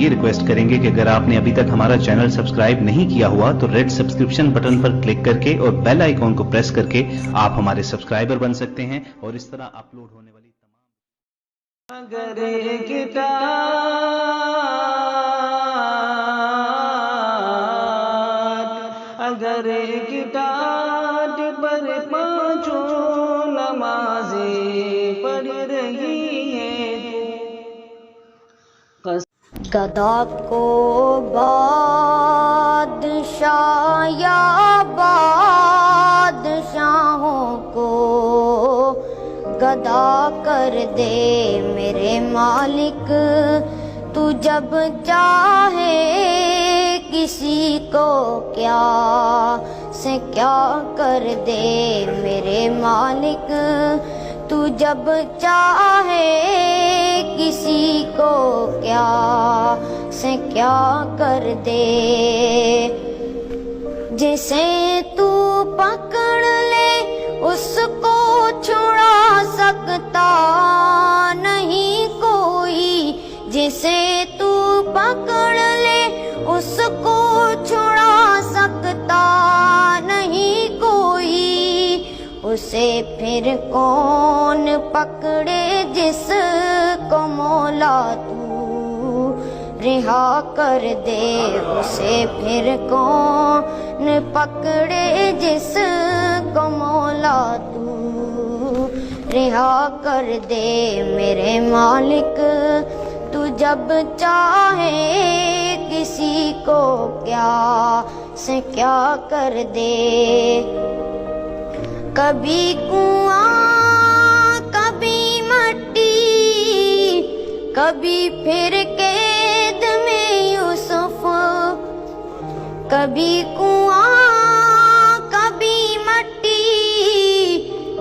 ये रिक्वेस्ट करेंगे कि अगर आपने अभी तक हमारा चैनल सब्सक्राइब नहीं किया हुआ तो रेड सब्सक्रिप्शन बटन पर क्लिक करके और बेल आइकॉन को प्रेस करके आप हमारे सब्सक्राइबर बन सकते हैं और इस तरह अपलोड होने वाली तमाम अगर एक टाट पर पांचों नमाजें पढ़ रही है। गधा को बादशाह या बादशाहों को गधा कर दे मेरे मालिक, तू जब चाहे किसी को क्या से क्या कर दे मेरे मालिक, तू जब चाहे किसी को क्या से क्या कर दे। जिसे तू पकड़ ले उसको छुड़ा सकता नहीं कोई, जिसे तू पकड़ ले उसको छुड़ा सकता नहीं कोई। उसे फिर कौन पकड़े जिसको मौला तू रिहा कर दे। उसे फिर कौन पकड़े जिसको मौला तू रिहा कर दे मेरे मालिक, तू जब चाहे किसी को क्या से क्या कर दे। कभी कुआं कभी मट्टी, कभी फिर कैद में यूसुफ। कभी कुआं कभी मट्टी,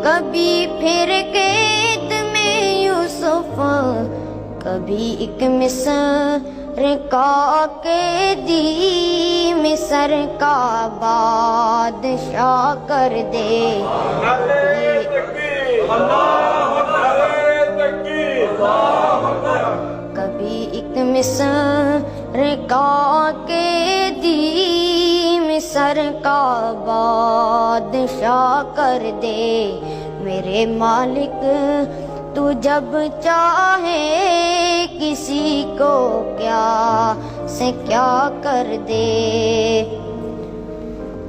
कभी फिर कैद में यूसुफ। कभी एक मिस्र का कैदी मिस्र का बादशाह कर दे। कभी एक मिस्र का कैदी मिस्र का बादशाह कर दे मेरे मालिक, तू जब चाहे किसी को क्या से क्या कर दे।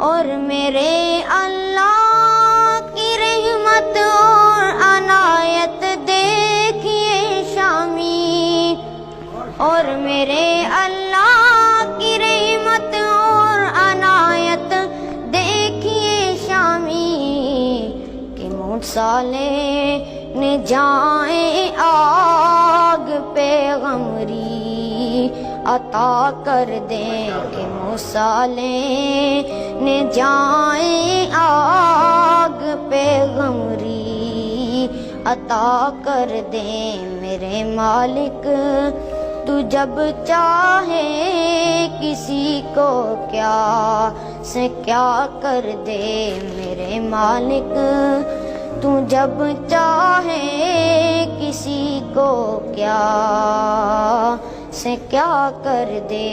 और मेरे अल्लाह की रहमत और अनायत देखिए शामी, और मेरे अल्लाह की रहमत और अनायत देखिए शामी, कि मूसा ने जाए आग पैगम्बरी अता कर दे। कि मूसा ने जाए आग पैगम्बरी अता कर दे मेरे मालिक, तू जब चाहे किसी को क्या से क्या कर दे मेरे मालिक, तू जब चाहे किसी को क्या से क्या कर दे।